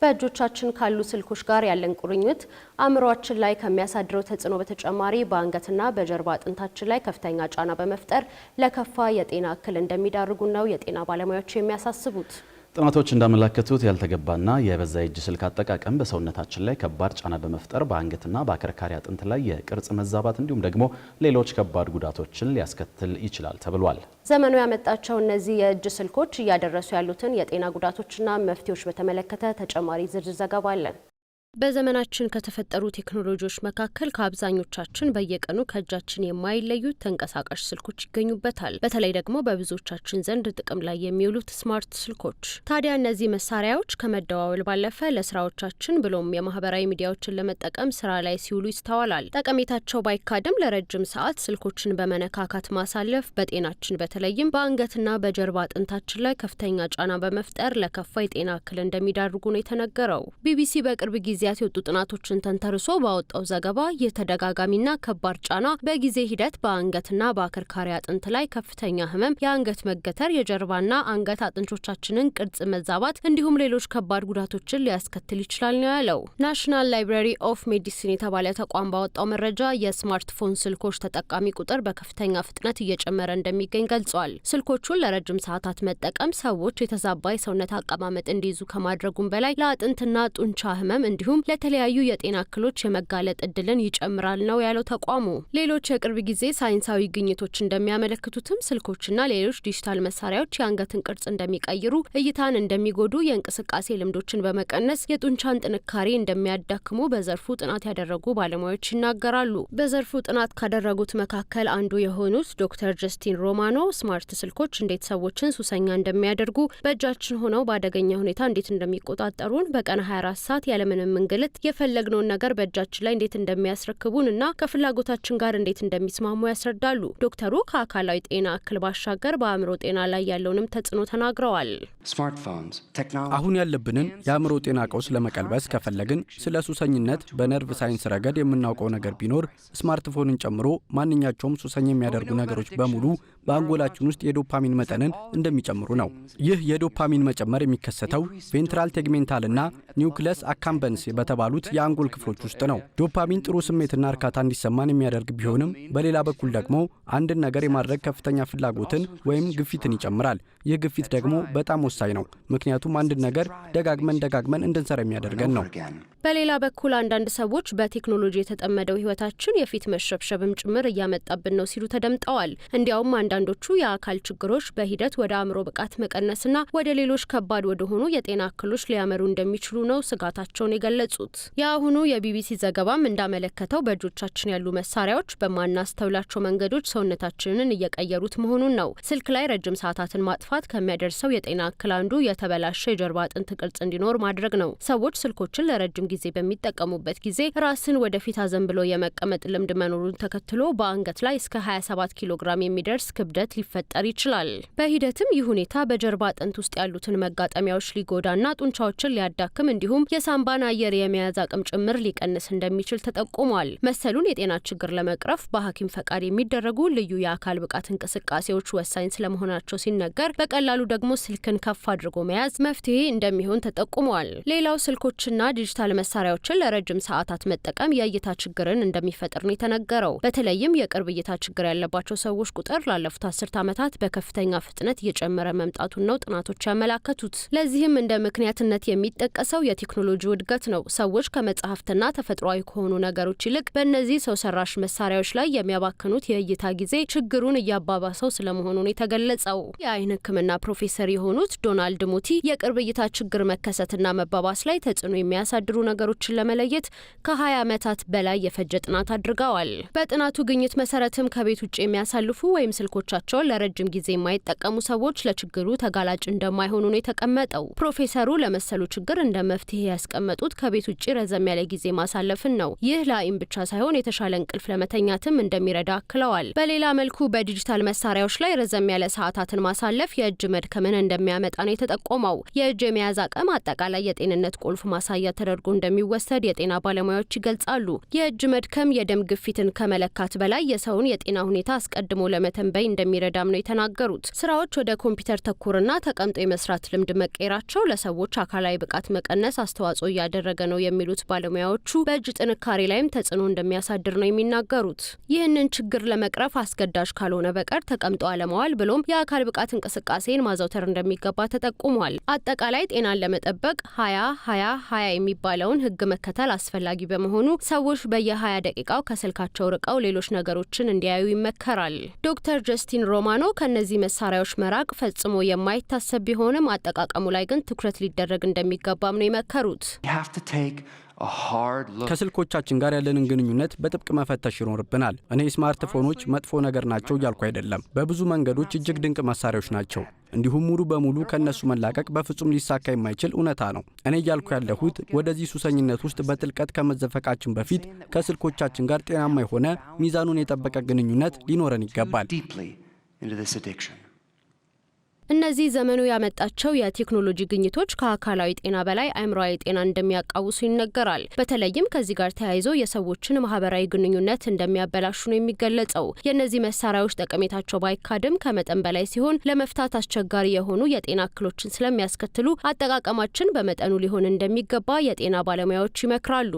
በእጆቻችን ካሉ ስልኮች ጋር ያለን ቁርኝት አእምሮአችን ላይ ከሚያሳድረው ተጽዕኖ በተጨማሪ በአንገትና በጀርባ አጥንታችን ላይ ከፍተኛ ጫና በመፍጠር ለከፋ የጤና እክል እንደሚዳርጉ ነው የጤና ባለሙያዎች የሚያሳስቡት። ጥናቶች እንዳመለከቱት ያልተገባና የበዛ የእጅ ስልክ አጠቃቀም በሰውነታችን ላይ ከባድ ጫና በመፍጠር በአንገትና በአከርካሪ አጥንት ላይ የቅርጽ መዛባት እንዲሁም ደግሞ ሌሎች ከባድ ጉዳቶችን ሊያስከትል ይችላል ተብሏል። ዘመኑ ያመጣቸው እነዚህ የእጅ ስልኮች እያደረሱ ያሉትን የጤና ጉዳቶችና መፍትሄዎች በተመለከተ ተጨማሪ ዝርዝር ዘገባ አለን። በዘመናችን ከተፈጠሩ ቴክኖሎጂዎች መካከል ከአብዛኞቻችን በየቀኑ ከእጃችን የማይለዩት ተንቀሳቃሽ ስልኮች ይገኙበታል። በተለይ ደግሞ በብዙዎቻችን ዘንድ ጥቅም ላይ የሚውሉት ስማርት ስልኮች። ታዲያ እነዚህ መሳሪያዎች ከመደዋወል ባለፈ ለስራዎቻችን ብሎም የማህበራዊ ሚዲያዎችን ለመጠቀም ስራ ላይ ሲውሉ ይስተዋላል። ጠቀሜታቸው ባይካድም ለረጅም ሰዓት ስልኮችን በመነካካት ማሳለፍ በጤናችን በተለይም በአንገትና በጀርባ አጥንታችን ላይ ከፍተኛ ጫና በመፍጠር ለከፋ የጤና እክል እንደሚዳርጉ ነው የተነገረው። ቢቢሲ በቅርብ ጊዜ የወጡ ጥናቶችን ተንተርሶ ባወጣው ዘገባ የተደጋጋሚና ከባድ ጫና በጊዜ ሂደት በአንገትና በአከርካሪ አጥንት ላይ ከፍተኛ ህመም፣ የአንገት መገተር፣ የጀርባና አንገት አጥንቶቻችንን ቅርጽ መዛባት እንዲሁም ሌሎች ከባድ ጉዳቶችን ሊያስከትል ይችላል ነው ያለው። ናሽናል ላይብራሪ ኦፍ ሜዲሲን የተባለ ተቋም ባወጣው መረጃ የስማርትፎን ስልኮች ተጠቃሚ ቁጥር በከፍተኛ ፍጥነት እየጨመረ እንደሚገኝ ገልጿል። ስልኮቹን ለረጅም ሰዓታት መጠቀም ሰዎች የተዛባ የሰውነት አቀማመጥ እንዲይዙ ከማድረጉም በላይ ለአጥንትና ጡንቻ ህመም እንዲሁም ለተለያዩ የጤና እክሎች የመጋለጥ እድልን ይጨምራል ነው ያለው ተቋሙ። ሌሎች የቅርብ ጊዜ ሳይንሳዊ ግኝቶች እንደሚያመለክቱትም ስልኮችና ሌሎች ዲጂታል መሳሪያዎች የአንገትን ቅርጽ እንደሚቀይሩ፣ እይታን እንደሚጎዱ፣ የእንቅስቃሴ ልምዶችን በመቀነስ የጡንቻን ጥንካሬ እንደሚያዳክሙ በዘርፉ ጥናት ያደረጉ ባለሙያዎች ይናገራሉ። በዘርፉ ጥናት ካደረጉት መካከል አንዱ የሆኑት ዶክተር ጀስቲን ሮማኖ ስማርት ስልኮች እንዴት ሰዎችን ሱሰኛ እንደሚያደርጉ፣ በእጃችን ሆነው በአደገኛ ሁኔታ እንዴት እንደሚቆጣጠሩን፣ በቀን 24 ሰዓት ያለምንም እንግልት የፈለግነውን ነገር በእጃችን ላይ እንዴት እንደሚያስረክቡን እና ከፍላጎታችን ጋር እንዴት እንደሚስማሙ ያስረዳሉ። ዶክተሩ ከአካላዊ ጤና እክል ባሻገር በአእምሮ ጤና ላይ ያለውንም ተጽዕኖ ተናግረዋል። አሁን ያለብንን የአእምሮ ጤና ቀውስ ለመቀልበስ ከፈለግን ስለ ሱሰኝነት በነርቭ ሳይንስ ረገድ የምናውቀው ነገር ቢኖር ስማርትፎንን ጨምሮ ማንኛቸውም ሱሰኛ የሚያደርጉ ነገሮች በሙሉ በአንጎላችን ውስጥ የዶፓሚን መጠንን እንደሚጨምሩ ነው። ይህ የዶፓሚን መጨመር የሚከሰተው ቬንትራል ቴግሜንታልና ኒውክለስ አካምበንስ በተባሉት የአንጎል ክፍሎች ውስጥ ነው። ዶፓሚን ጥሩ ስሜትና እርካታ እንዲሰማን የሚያደርግ ቢሆንም በሌላ በኩል ደግሞ አንድን ነገር የማድረግ ከፍተኛ ፍላጎትን ወይም ግፊትን ይጨምራል። ይህ ግፊት ደግሞ በጣም ወሳኝ ነው፣ ምክንያቱም አንድን ነገር ደጋግመን እንድንሰራ የሚያደርገን ነው። በሌላ በኩል አንዳንድ ሰዎች በቴክኖሎጂ የተጠመደው ህይወታችን የፊት መሸብሸብም ጭምር እያመጣብን ነው ሲሉ ተደምጠዋል። እንዲያውም አንዳንዶቹ የአካል ችግሮች በሂደት ወደ አእምሮ ብቃት መቀነስና ወደ ሌሎች ከባድ ወደሆኑ የጤና እክሎች ሊያመሩ እንደሚችሉ ነው ስጋታቸውን የገለጹት። የአሁኑ የቢቢሲ ዘገባም እንዳመለከተው በእጆቻችን ያሉ መሳሪያዎች በማናስተውላቸው መንገዶች ሰውነታችንን እየቀየሩት መሆኑን ነው። ስልክ ላይ ረጅም ሰዓታትን ማጥፋት ከሚያደርሰው የጤና እክል አንዱ የተበላሸ የጀርባ አጥንት ቅርጽ እንዲኖር ማድረግ ነው። ሰዎች ስልኮችን ለረጅም ጊዜ በሚጠቀሙበት ጊዜ ራስን ወደፊት አዘንብሎ የመቀመጥ ልምድ መኖሩን ተከትሎ በአንገት ላይ እስከ 27 ኪሎ ግራም የሚደርስ ክብደት ሊፈጠር ይችላል። በሂደትም ይህ ሁኔታ በጀርባ አጥንት ውስጥ ያሉትን መጋጠሚያዎች ሊጎዳና ጡንቻዎችን ሊያዳክም እንዲሁም የሳምባን አየር የመያዝ አቅም ጭምር ሊቀንስ እንደሚችል ተጠቁሟል። መሰሉን የጤና ችግር ለመቅረፍ በሐኪም ፈቃድ የሚደረጉ ልዩ የአካል ብቃት እንቅስቃሴዎች ወሳኝ ስለመሆናቸው ሲነገር፣ በቀላሉ ደግሞ ስልክን ከፍ አድርጎ መያዝ መፍትሄ እንደሚሆን ተጠቁሟል። ሌላው ስልኮችና ዲጂታል መሳሪያዎችን ለረጅም ሰዓታት መጠቀም የእይታ ችግርን እንደሚፈጥር ነው የተነገረው። በተለይም የቅርብ እይታ ችግር ያለባቸው ሰዎች ቁጥር ላለፉት 10 ዓመታት በከፍተኛ ፍጥነት እየጨመረ መምጣቱን ነው ጥናቶች ያመላከቱት። ለዚህም እንደ ምክንያትነት የሚጠቀሰው የቴክኖሎጂ እድገት ነው። ሰዎች ከመጽሐፍትና ተፈጥሯዊ ከሆኑ ነገሮች ይልቅ በእነዚህ ሰው ሰራሽ መሳሪያዎች ላይ የሚያባክኑት የእይታ ጊዜ ችግሩን እያባባሰው ስለመሆኑ ነው የተገለጸው። የአይን ሕክምና ፕሮፌሰር የሆኑት ዶናልድ ሙቲ የቅርብ እይታ ችግር መከሰትና መባባስ ላይ ተጽዕኖ የሚያሳድሩ ነገሮችን ለመለየት ከ20 ዓመታት በላይ የፈጀ ጥናት አድርገዋል። በጥናቱ ግኝት መሰረትም ከቤት ውጭ የሚያሳልፉ ወይም ስልኮቻቸውን ለረጅም ጊዜ የማይጠቀሙ ሰዎች ለችግሩ ተጋላጭ እንደማይሆኑ ነው የተቀመጠው። ፕሮፌሰሩ ለመሰሉ ችግር እንደ መፍትሄ ያስቀመጡት ከቤት ውጭ ረዘም ያለ ጊዜ ማሳለፍን ነው። ይህ ለአይን ብቻ ሳይሆን የተሻለ እንቅልፍ ለመተኛትም እንደሚረዳ አክለዋል። በሌላ መልኩ በዲጂታል መሳሪያዎች ላይ ረዘም ያለ ሰዓታትን ማሳለፍ የእጅ መድከምን እንደሚያመጣ ነው የተጠቆመው። የእጅ የመያዝ አቅም አጠቃላይ የጤንነት ቁልፍ ማሳያ ተደርጎ እንደሚወሰድ የጤና ባለሙያዎች ይገልጻሉ። የእጅ መድከም የደም ግፊትን ከመለካት በላይ የሰውን የጤና ሁኔታ አስቀድሞ ለመተንበይ ላይ እንደሚረዳም ነው የተናገሩት። ስራዎች ወደ ኮምፒውተር ተኮርና ተቀምጦ የመስራት ልምድ መቀየራቸው ለሰዎች አካላዊ ብቃት መቀነስ አስተዋጽኦ እያደረገ ነው የሚሉት ባለሙያዎቹ በእጅ ጥንካሬ ላይም ተጽዕኖ እንደሚያሳድር ነው የሚናገሩት። ይህንን ችግር ለመቅረፍ አስገዳጅ ካልሆነ በቀር ተቀምጦ አለመዋል ብሎም የአካል ብቃት እንቅስቃሴን ማዘውተር እንደሚገባ ተጠቁሟል። አጠቃላይ ጤናን ለመጠበቅ 20-20-20 የሚባለውን ህግ መከተል አስፈላጊ በመሆኑ ሰዎች በየ20 ደቂቃው ከስልካቸው ርቀው ሌሎች ነገሮችን እንዲያዩ ይመከራል። ዶክተር ጀስቲን ሮማኖ ከነዚህ መሳሪያዎች መራቅ ፈጽሞ የማይታሰብ ቢሆንም አጠቃቀሙ ላይ ግን ትኩረት ሊደረግ እንደሚገባም ነው የመከሩት። ከስልኮቻችን ጋር ያለንን ግንኙነት በጥብቅ መፈተሽ ይኖርብናል። እኔ ስማርትፎኖች መጥፎ ነገር ናቸው እያልኩ አይደለም። በብዙ መንገዶች እጅግ ድንቅ መሳሪያዎች ናቸው። እንዲሁም ሙሉ በሙሉ ከነሱ መላቀቅ በፍጹም ሊሳካ የማይችል እውነታ ነው። እኔ እያልኩ ያለሁት ወደዚህ ሱሰኝነት ውስጥ በጥልቀት ከመዘፈቃችን በፊት ከስልኮቻችን ጋር ጤናማ የሆነ ሚዛኑን የጠበቀ ግንኙነት ሊኖረን ይገባል። እነዚህ ዘመኑ ያመጣቸው የቴክኖሎጂ ግኝቶች ከአካላዊ ጤና በላይ አእምሮአዊ ጤና እንደሚያቃውሱ ይነገራል። በተለይም ከዚህ ጋር ተያይዞ የሰዎችን ማህበራዊ ግንኙነት እንደሚያበላሹ ነው የሚገለጸው። የእነዚህ መሳሪያዎች ጠቀሜታቸው ባይካድም ከመጠን በላይ ሲሆን ለመፍታት አስቸጋሪ የሆኑ የጤና እክሎችን ስለሚያስከትሉ አጠቃቀማችን በመጠኑ ሊሆን እንደሚገባ የጤና ባለሙያዎች ይመክራሉ።